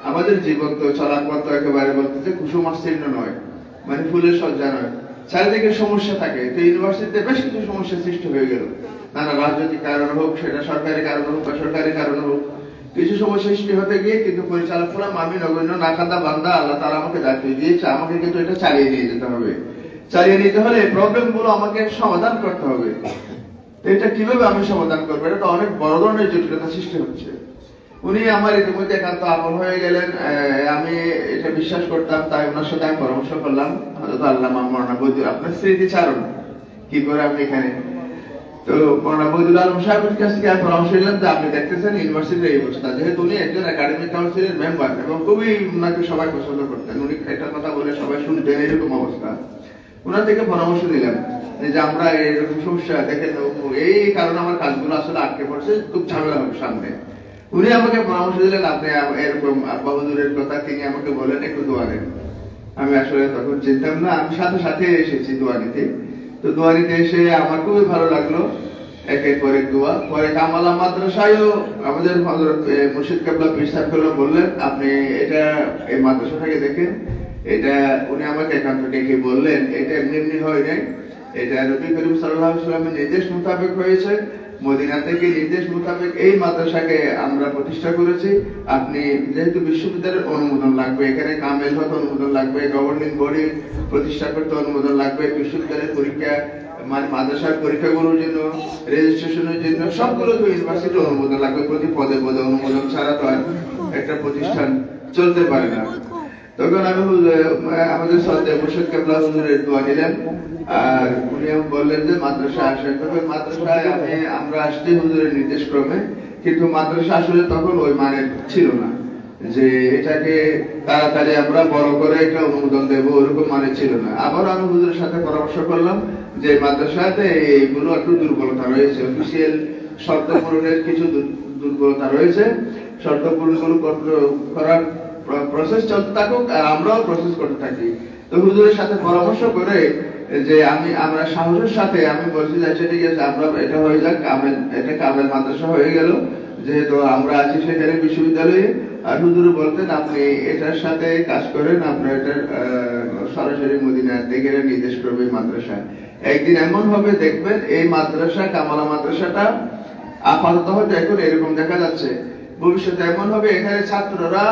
আমাদের জীবন তো চলার পর তো একেবারে বলতে কুসুমাচ্ছন্ন নয়, ফুলের সজ্জা নয়, চারিদিকে সমস্যা থাকে। তো ইউনিভার্সিটিতে বেশ কিছু সমস্যা সৃষ্টি হয়ে গেল, নানা রাজনৈতিক কারণ হোক, সেটা সরকারি কারণ হোক বা সরকারি কারণ হোক, কিছু সমস্যা সৃষ্টি হতে গিয়ে কিন্তু পরিচালক হলাম আমি, নগণ্য নাখান্দা বান্দা। আল্লাহ তাআলা আমাকে দায়িত্ব দিয়েছে, আমাকে কিন্তু এটা চালিয়ে নিয়ে যেতে হবে। চালিয়ে নিতে হলে প্রবলেম গুলো আমাকে সমাধান করতে হবে। এটা কিভাবে আমি সমাধান করবো? এটা তো অনেক বড় ধরনের জটিলতা সৃষ্টি হচ্ছে। উনি আমার ইতিমধ্যে একান্ত আপন হয়ে গেলেন। আমি এটা বিশ্বাস করতাম, তাই ওনার সাথে আমি পরামর্শ করলাম, হযরত আল্লামা মাওলানা বদিউল, আপনার স্মৃতিচারণ কি করে আমি এখানে। তো মাওলানা বদিউল আলম সাহেবের কাছ থেকে পরামর্শ নিলাম যে আপনি দেখতেছেন ইউনিভার্সিটির এই অবস্থা, যেহেতু উনি একজন একাডেমিক কাউন্সিলের মেম্বার এবং খুবই উনাকে সবাই পছন্দ করতেন, উনি একটা কথা বলে সবাই শুনতেন, এরকম অবস্থা। ওনার থেকে পরামর্শ নিলাম যে আমরা এরকম সমস্যা দেখেন, এই কারণে আমার কাজগুলো আসলে আটকে পড়ছে, খুব ঝামেলা হবে সামনে। উনি আমাকে পরামর্শ দিলেন আপনি এরকম আব্বা হুজুরের কথা তিনি আমাকে বলেন একটু দোয়া নেন। আমি আসলে তখন চিনতাম না, আমি সাথে সাথে এসেছি দোয়া নিতে। তো দোয়া নিতে এসে আমার খুবই ভালো লাগলো, একের পর এক দোয়া। পরে কামালা মাদ্রাসায়ও আমাদের হযরত মুর্শিদ কেবলা পীর সাহেব বললেন আপনি এটা এই মাদ্রাসাটাকে দেখেন। এটা উনি আমাকে একান্ত ডেকে বললেন এটা এমনি এমনি হয় নাই, এটা নবী করিম সাল্লাল্লাহু আলাইহি ওয়াসাল্লামের নির্দেশ মোতাবেক হয়েছে। মদিনা থেকে নির্দেশ মোতাবেক এই মাদ্রাসাকে আমরা প্রতিষ্ঠা করেছি। আপনি যেহেতু বিশ্ববিদ্যালয়ের অনুমোদন লাগবে, এখানে কামেল হতে অনুমোদন লাগবে, গভর্নিং বডি প্রতিষ্ঠা করতে অনুমোদন লাগবে, বিশ্ববিদ্যালয়ের পরীক্ষা মানে মাদ্রাসার পরীক্ষাগুলোর জন্য, রেজিস্ট্রেশনের জন্য সবগুলো তো ইউনিভার্সিটির অনুমোদন লাগবে। প্রতি পদে পদে অনুমোদন ছাড়া তো আর একটা প্রতিষ্ঠান চলতে পারে না। তখন আমি আমাদের শ্রদ্ধেয় মুর্শিদ কেবলা হুজুরের দোয়া নিলেন, আর উনি বললেন যে মাদ্রাসা আসেন। তখন মাদ্রাসায় আমরা আসছি হুজুরের নির্দেশ ক্রমে, কিন্তু মাদ্রাসা আসলে তখন ওই মানের ছিল না যে এটাকে তাড়াতাড়ি আমরা বড় করে একটা অনুমোদন দেবো, ওরকম মানে ছিল না। আবার আমি হুজুরের সাথে পরামর্শ করলাম যে মাদ্রাসাতে এইগুলো একটু দুর্বলতা রয়েছে, অফিসিয়াল শর্ত পূরণের কিছু দুর্বলতা রয়েছে, শর্ত পূরণগুলো করার প্রসেস চলতে থাকুক আর আমরাও প্রসেস করতে থাকি। তো হুজুরের সাথে পরামর্শ করে যে আমরা সাহসের সাথে আমি বলছি যে ঠিক আছে আমরা এটা হয়ে যাক, এটা কামেল মাদ্রাসা হয়ে গেল, যেহেতু আমরা আছি সেখানে বিশ্ববিদ্যালয়ে। আর হুজুর বলতেন আপনি এটার সাথে কাজ করেন, আপনার এটা সরাসরি মদিনা থেকে নির্দেশ করবে মাদ্রাসা। একদিন এমন হবে দেখবেন এই মাদ্রাসা কামালা মাদ্রাসাটা আপাতত হয়তো এখন এরকম দেখা যাচ্ছে, ভবিষ্যতে এমন হবে এখানে ছাত্ররা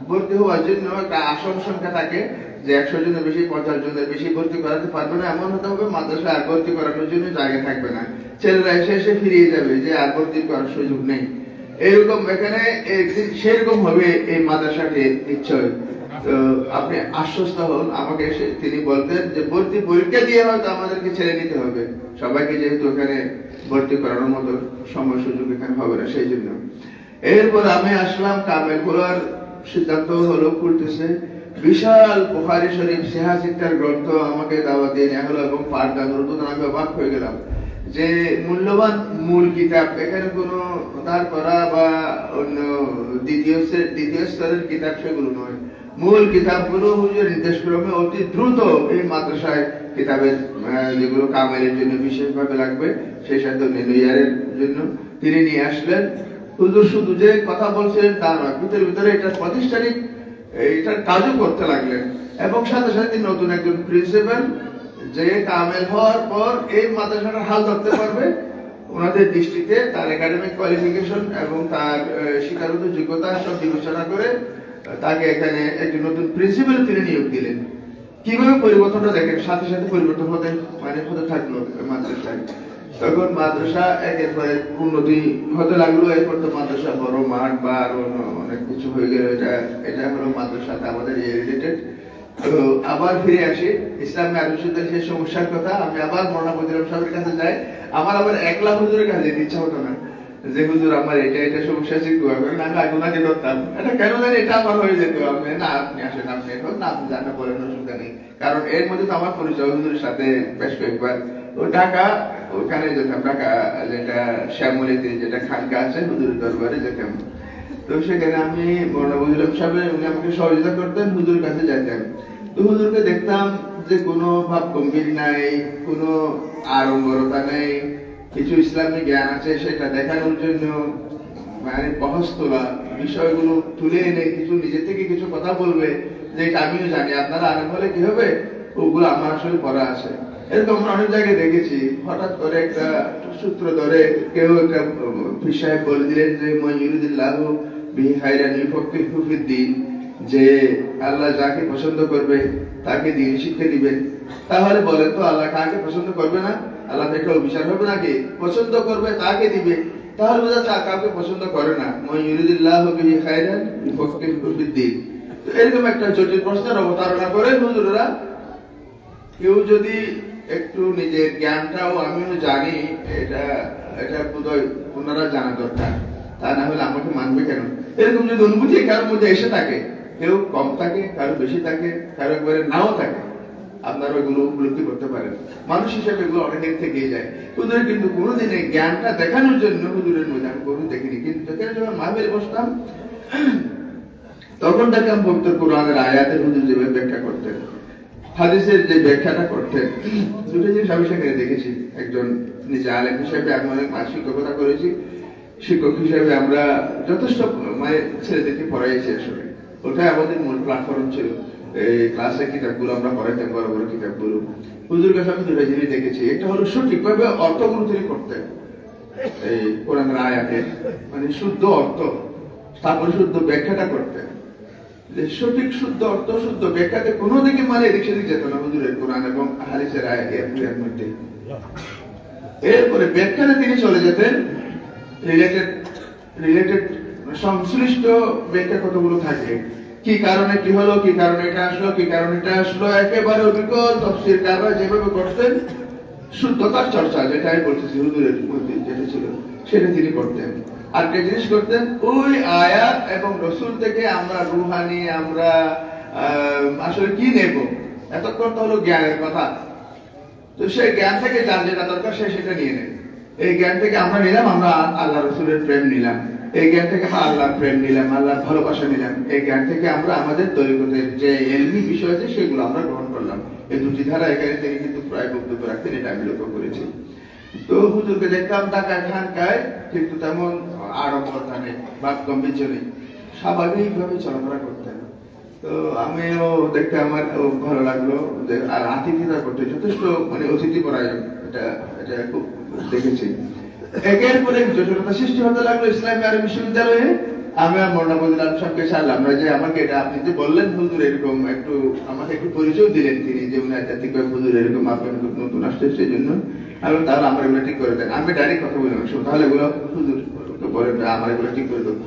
ভর্তি হওয়ার জন্য একটা আসন সংখ্যা থাকে যে 100 জনের বেশি 50 জনের বেশি ভর্তি করাতে পারবে না। এমন হতে হবে মাদ্রাসা আর ভর্তি করানোর জন্য জায়গা থাকবে না, ছেলেরা এসে ফিরিয়ে যাবে যে আর ভর্তি করার সুযোগ নেই। এরকম এখানে সেরকম হবে এই মাদ্রাসাকে নিশ্চয়। তো আপনি আশ্বস্ত হন। আমাকে তিনি বলতেন যে ভর্তি পরীক্ষা দিয়ে হয়তো আমাদেরকে ছেড়ে নিতে হবে সবাইকে, যেহেতু এখানে ভর্তি করানোর মতো সময় সুযোগ এখানে হবে না, সেই জন্য। এরপর আমি আসলাম, কামেল করার সিদ্ধান্ত হলো, খুলতেছে বিশাল বুখারী শরীফ সিহাসিত্তার গ্রন্থ আমাকে দাওয়াত দিয়ে নেওয়া হলো এবং পাঠদান আমি অবাক হয়ে গেলাম যে মূল্যবান মূল কিতাব, এখানে কোনো প্রচার করা বা অন্য দ্বিতীয় স্তরের কিতাব সেগুলো নয়, মূল কিতাবগুলো হুজুরের নির্দেশ ক্রমে অতি দ্রুত এই মাদ্রাসায় কিতাবের যেগুলো কামেলের জন্য বিশেষভাবে লাগবে, সেই সাথে ইয়ারের জন্য তিনি নিয়ে আসলেন। হুজুর শুধু যে কথা বলছিলেন তা নয়, ভিতরে এটা প্রাতিষ্ঠানিক এটার কাজও করতে লাগলেন এবং সাথে সাথে নতুন একজন প্রিন্সিপাল যে কামেল হওয়ার পর এই মাদ্রাসাটার হাল ধরতে পারবে, ওনাদের দৃষ্টিতে তার একাডেমিক কোয়ালিফিকেশন এবং তার শিক্ষাগত যোগ্যতা সব বিবেচনা করে তাকে এখানে একজন নতুন প্রিন্সিপাল তিনি নিয়োগ দিলেন। কিভাবে পরিবর্তনটা দেখেন, সাথে সাথে পরিবর্তন হতে থাকলো মাদ্রাসায়। তখন মাদ্রাসা একের পর এক উন্নতি হতে লাগলো। এরপর তো মাদ্রাসা বড় মাঠ বা আরো অনেক কিছু হয়ে গেল। এটা হলো মাদ্রাসাতে আমাদের রিলেটেড। তো আবার ফিরে আসি ইসলামী আলোচনার সেই সমস্যার কথা। আমি আবার মাওলানা বদিউল আলম সাহেবের কাছে যাই। আমার আবার একলা হুজুরের কাছে যেতে ইচ্ছা হতো না যে হুজুর আমার এটা সমস্যা আছে, দোয়া করেন। আমি আগে ওনাকে ধরতাম, এটা কেন জানি এটা আমার হয়ে যেত। আপনি না, আপনি আসেন, আপনি এখন না, আপনি জানা বলেন, অসুবিধা নেই। কারণ এর মধ্যে তো আমার পরিচয় হুজুরের সাথে বেশ কয়েকবার। ও ঢাকা, ওখানে যেতাম, ঢাকা যেটা শ্যামলীতে যেটা খানকা আছে হুজুরের দরবারে যেতাম। তো সেখানে আমি মাওলানা বদিউল আলম সাহেব উনি আমাকে সহযোগিতা করতেন, হুজুরের কাছে যেতাম। তো হুজুরকে দেখতাম যে কোনো ভাব গম্ভীর নাই, কোনো আড়ম্বরতা নেই, কিছু ইসলামিক জ্ঞান আছে সেটা দেখানোর জন্য মানে বহস তোলা, বিষয়গুলো তুলে এনে কিছু নিজে থেকে কিছু কথা বলবে যে এটা আমিও জানি, আপনারা আরেক হলে কি হবে, ওগুলো আমার আসলে পড়া আছে। এরকম আমরা অনেক জায়গায় দেখেছি। হঠাৎ করে একটা সূত্র ধরে কেউ একটা পীর সাহেব বলে দিলেন যে মাইয়ুরিদিল্লাহু বিহি খায়রান ইউফাক্কিহু ফিদ্দীন, যে আল্লাহ যাকে পছন্দ করবে তাকে দ্বীন শিক্ষা দিবেন। তাহলে বলেন তো আল্লাহ কাকে পছন্দ করবে না? আল্লাহ থেকে অভিশাপ হবে নাকি? পছন্দ করবে তাকে দিবে। তাহলে বোঝা যায় কাউকে পছন্দ করে না। ইউরিদুল্লাহু বিহি খায়রান ইউফাক্কিহু ফিদ্দীন। তো এরকম একটা জটিল প্রশ্নের অবতারণা করে হুজুররা, কেউ যদি একটু নিজের জ্ঞানটাও আমিও জানি, এটা বোধহয় ওনারা জানা দরকার, তা না হলে আমাকে মানবে কেন? এরকম যদি অনুভূতি কারোর মধ্যে এসে থাকে, কেউ কম থাকে, কারো বেশি থাকে, কারো একবারে নাও থাকে, আপনারা ওইগুলো উপলব্ধি করতে পারেন। মানুষ হিসেবে এগুলো অনেকের থেকেই যায়। হুজুর কিন্তু কোনোদিন এই জ্ঞানটা দেখানোর জন্য হুজুরের মধ্যে আমি কোনোদিন দেখিনি। কিন্তু যখন মাহফিলে বসতাম তখন দেখলাম পবিত্র কোরআনের আয়াতের হুজুর যেভাবে ব্যাখ্যা করতেন, হাদিসের যে ব্যাখ্যাটা করতেন, দুটো জিনিস আমি সেখানে দেখেছি। একজন নিজে আলেম হিসেবে আমি অনেক মাস শিক্ষকতা করেছি, শিক্ষক হিসেবে আমরা যথেষ্ট মানে ছেলেদেরকে পড়াইছি। আসলে ওটাই আমাদের মূল প্ল্যাটফর্ম ছিল। এই ক্লাসে কিতাবগুলো আমরা পড়াইতাম, বড় বড় কিতাবগুলো। হুজুর কাছে আমি দুটো জিনিস দেখেছি। একটা হলো সঠিকভাবে অর্থগুলো তিনি করতেন, এই কোরআনের আয়াতের মানে শুদ্ধ অর্থ, তারপরে শুদ্ধ ব্যাখ্যাটা করতেন। সঠিক শুদ্ধ অর্থ, শুদ্ধ ব্যাখ্যাতে কোনো দিকে মানে এদিক সেদিক যেত না হুজুরের কোরআন এবং হাদিসের আয়াতের মধ্যে। এরপরে ব্যাখ্যাতে তিনি চলে যেতেন রিলেটেড সংশ্লিষ্ট ব্যাখ্যা কতগুলো থাকে, কি কারণে কি হলো, কি কারণে এটা আসলো, কি কারণে এটা আসলো, একেবারে অভিজ্ঞ তাফসীরকাররা যেভাবে করতেন, শুদ্ধতার চর্চা যেটা আমি বলতেছি হুজুরের মধ্যে যেটা ছিল সেটা তিনি করতেন। আর একটা জিনিস করতেন, ওই আয়াত এবং রসুল থেকে আমরা রুহানি, আমরা আসলে কি নেব, এতক্ষণ তো হলো জ্ঞানের কথা, তো সেই জ্ঞান থেকে যার যেটা দরকার সে সেটা নিয়ে নেয়। এই জ্ঞান থেকে আমরা নিলাম, আমরা আল্লাহ রসুলের প্রেম নিলাম, এই জ্ঞান থেকে আমরা আল্লাহর প্রেম নিলাম, আল্লাহর ভালোবাসা নিলাম, এই জ্ঞান থেকে আমরা আমাদের তরিকতের যে এলমি বিষয় আছে সেগুলো আমরা গ্রহণ করলাম। এই দুটি ধারা এখানে তিনি কিন্তু প্রায় বক্তব্য রাখতেন, এটা আমি লক্ষ্য করেছি। তো হুজুরকে দেখতাম ঢাকা খানকায়, কিন্তু তেমন আড়ম্বরতা নেই, বাদ গম্ভীর্য নেই, স্বাভাবিকভাবে চলাফেরা করতেন। তো আমিও দেখতে আমার ভালো লাগলো। আর আতিথ্যতা করতে যথেষ্ট মানে অতিথি পরায়ণ, এটা খুব দেখেছি। একের পরে জটিলতা সৃষ্টি হতে লাগলো ইসলামী আরবি বিশ্ববিদ্যালয়ে। আমি আর মৌলানা ফজল আলম সাহেবকে চাইলাম না যে আমাকে এটা আপনি যে বললেন হুজুর এরকম একটু আমাকে একটু পরিচয় দিলেন তিনি, যে উনি আধ্যাত্মিকভাবে হুজুর এরকম আপনার নতুন আসছে সেই জন্য আমি তাহলে আমার এগুলো ঠিক করে দেন। আমি ডাইরেক্ট কথা বললাম, তাহলে এগুলো হুজুর বলেন আমার এগুলো ঠিক করে দেবো।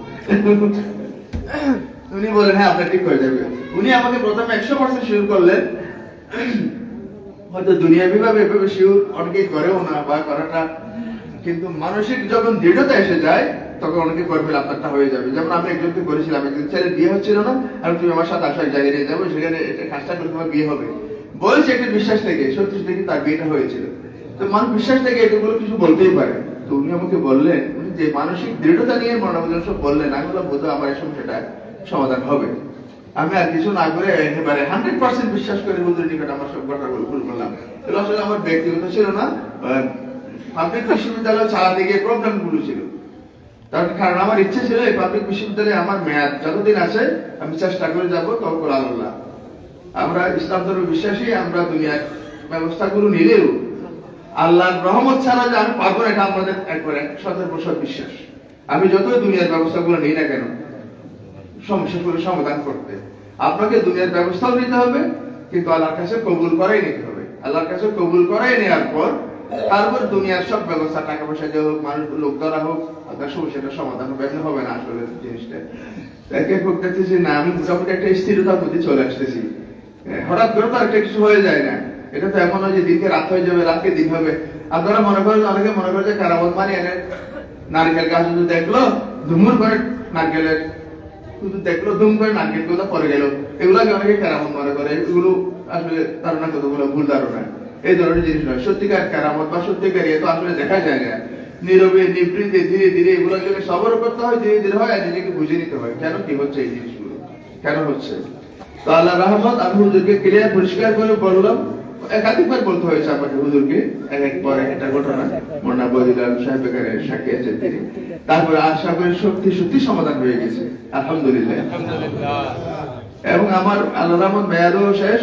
উনি বলেন হ্যাঁ আপনার ঠিক হয়ে যাবে। উনি আমাকে প্রথমে 100% শিওর করলেন, হয়তো দুনিয়াবি ভাবে এভাবে শিওর অনেকেই করেও না বা করাটা, কিন্তু মানসিক যখন দৃঢ়তা এসে যায় তখন অনেকে করবে আপনারটা হয়ে যাবে। যেমন আমি একজনকে করেছিলাম, একজন ছেলের বিয়ে হচ্ছিল না, আর তুমি আমার সাথে আসা জায়গায় নিয়ে যাবো, সেখানে কাজটা করে তোমার বিয়ে হবে বলেছে একটা বিশ্বাস থেকে, সত্যি থেকে তার বিয়েটা হয়েছিল। তো মানুষ বিশ্বাস থেকে এগুলো কিছু বলতেই পারে। তো উনি আমাকে বললেন, উনি যে মানসিক দৃঢ়তা নিয়ে মনোবল সব বললেন, আমি বললাম বোধহয় আমার এই সমস্যাটা সমাধান হবে। আমি আর কিছু না করে একেবারে 100% বিশ্বাস করে হুজুরের নিকট আমার সব কথাগুলো বললাম। এটা আসলে আমার ব্যক্তিগত ছিল না, পাবলিক বিশ্ববিদ্যালয় চালাতে গিয়ে প্রবলেম গুলো ছিল। তার কারণ আমার ইচ্ছে ছিল এই পাবলিক বিশ্ববিদ্যালয়ে আমার মেয়াদ যতদিন আছে আমি চেষ্টা করে যাবো তওয়াক্কুল আল্লাহ। আমরা ইসলাম ধর্মে বিশ্বাসী, আমরা দুনিয়ার ব্যবস্থাগুলো নিলেও আল্লাহর রহমত ছাড়া যে আমি পারবো না, এটা আমাদের একবারে 100% বিশ্বাস। আমি যতই দুনিয়ার ব্যবস্থাগুলো নিই না কেন সমস্যাগুলো সমাধান করতে আপনাকে দুনিয়ার ব্যবস্থাও নিতে হবে, কিন্তু আল্লাহর কাছে কবুল করাই নিতে হবে। আল্লাহর কাছে কবুল করাই নেওয়ার পর তারপর দুনিয়ার সব ব্যবস্থা, টাকা পয়সা দিয়ে হোক, মানুষ লোক ধরা হোক, আপনার সমস্যাটা সমাধান হবে। এমনি হবে না আসলে জিনিসটা। একে দেখতেছি না, আমি মোটামুটি একটা স্থিরতার প্রতি চলে আসতেছি। হঠাৎ করে তো একটা কিছু হয়ে যায় না। এটা তো এমন হয় যে দিনকে রাত হয়ে যাবে, রাতকে দিন হবে। আপনারা মনে করেন, অনেকে মনে করে যে কারামত মানে এনে নারকেল গাছ শুধু দেখলো ধুমুর করে নারকেলের শুধু দেখলো ধুম করে নারকেল গুলো পরে গেল, এগুলোকে অনেকে কারামত মনে করে। এগুলো আসলে ধারণা কতগুলো ভুল ধারণা। এই ধরনের জিনিস নয়। সত্যিকার কারামত বা সত্যিকার এ তো আসলে দেখা যায় না। নীরবে নিবৃতে ধীরে ধীরে এগুলোর জন্য সবর করতে হয়, ধীরে ধীরে হয়, আর নিজেকে বুঝে নিতে হয় কেন কি হচ্ছে এই জিনিসগুলো, কেন হচ্ছে। তো আল্লাহ রহমত, আমি হুজুরকে ক্লিয়ার পরিষ্কার করে বললাম। একাধিকবার বলতে হয়েছে আমাকে হুজুরকে, এক পরে একটা ঘটনা মোনা বদিলাল সাহেবের সাক্ষী আছেন তিনি। তারপরে আশা করি সত্যি সত্যি সমাধান হয়ে গেছে আলহামদুলিল্লাহ। এবং আমার আল্লাহ রহমত মেয়াদও শেষ,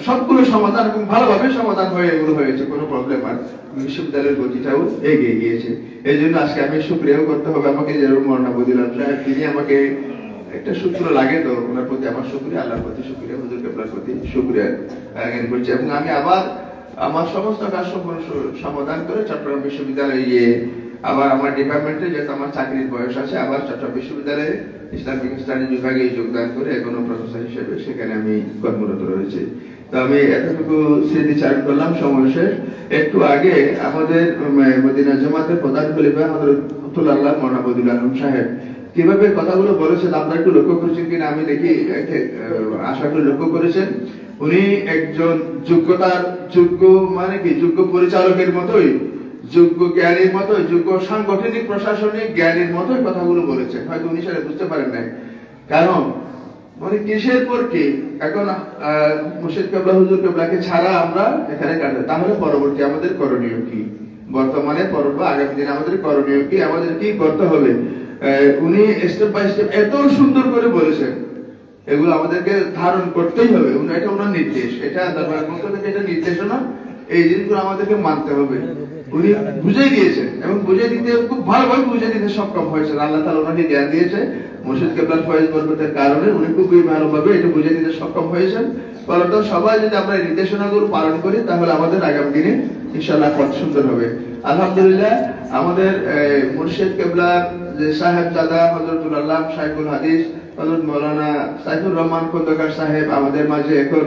সবগুলো সমাধান এবং ভালোভাবে সমাধান হয়ে এগুলো হয়েছে, কোনো প্রবলেম আর বিশ্ববিদ্যালয়ের গতিটাও এগিয়ে গিয়েছে। এই জন্য আজকে আমি শুকরিয়াও করতে হবে আমাকে, যেরকম মোনা বদিলাল সাহেব তিনি আমাকে একটা সূত্র লাগে, তো ওনার প্রতি আমার শুকরিয়া, আল্লাহর প্রতি শুকরিয়া, হুজুর কেবলার প্রতি শুকরিয়া জ্ঞান করছি। এবং আমি আবার আমার সমস্ত কাজ সম্পূর্ণ সমাধান করে চট্টগ্রাম বিশ্ববিদ্যালয়ে গিয়ে আবার আমার ডিপার্টমেন্টে যেহেতু আমার চাকরির বয়স আছে, আবার চট্টগ্রাম বিশ্ববিদ্যালয়ে ইসলামিক স্টাডি বিভাগে যোগদান করে এখনো প্রফেসর হিসেবে সেখানে আমি কর্মরত রয়েছি। তো আমি এতটুকু স্মৃতিচারণ করলাম। সময় শেষ। একটু আগে আমাদের মদিনা জামাতের প্রধান খলিফা হযরত আল্লাহ মাওলানা বদিউল আলম সাহেব কিভাবে কথাগুলো বলেছেন, আপনারা একটু লক্ষ্য করেছেন কিনা আমি দেখি, আশা করি লক্ষ্য করেছেন। উনি একজন যোগ্য মানে কি যোগ্য পরিচালকের মতোই, যোগ্য জ্ঞানীর মতোই, যোগ্য সাংগঠনিক প্রশাসনিক জ্ঞানীর মতোই কথাগুলো বলেছেন। হয়তো উনি সেটা বুঝতে পারেন নাই, কারণ মানে কিসের পর কি এখন মুর্শিদ কেবলা হুজুর কেবলাকে ছাড়া আমরা এখানে কাটে, তাহলে পরবর্তী আমাদের করণীয় কি, বর্তমানে আগামী দিনে আমাদের করণীয় কি, আমাদের কি করতে হবে, উনি স্টেপ বাই স্টেপ এত সুন্দর করে বলেছেন। এগুলো আমাদেরকে ধারণ করতেই হবে। এটা ওনার নির্দেশ, এটা দরবারের পক্ষ থেকে এটা নির্দেশনা, এই জিনিসগুলো আমাদেরকে মানতে হবে। উনি বুঝিয়ে দিয়েছেন এবং বুঝিয়ে দিতে খুব ভালোভাবে বুঝিয়ে দিতে সক্ষম হয়েছেন। আল্লাহ তাআলা ওনাকে জ্ঞান দিয়েছে মুর্শিদ কেবলার ফয়েজ বরকতের কারণে, উনি খুবই ভালোভাবে এটা বুঝিয়ে দিতে সক্ষম হয়েছেন। ফলত সবাই যদি আমরা এই নির্দেশনাগুলো পালন করি তাহলে আমাদের আগামী দিনে ইনশাআল্লাহ পথ সুন্দর হবে। আলহামদুলিল্লাহ, আমাদের মুর্শিদ কেবলার যে সাহেবজাদা হযরতুল আল্লাহ শাইখুল হাদিস হযরত মাওলানা সাইফুর রহমান খন্দকার সাহেব আমাদের মাঝে এখন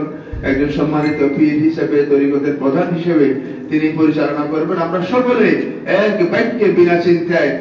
একজন সম্মানিত পীর হিসেবে, তরিকতের প্রধান হিসেবে তিনি পরিচালনা করবেন। আমরা সকলে এক বাক্যে বিনা চিন্তায়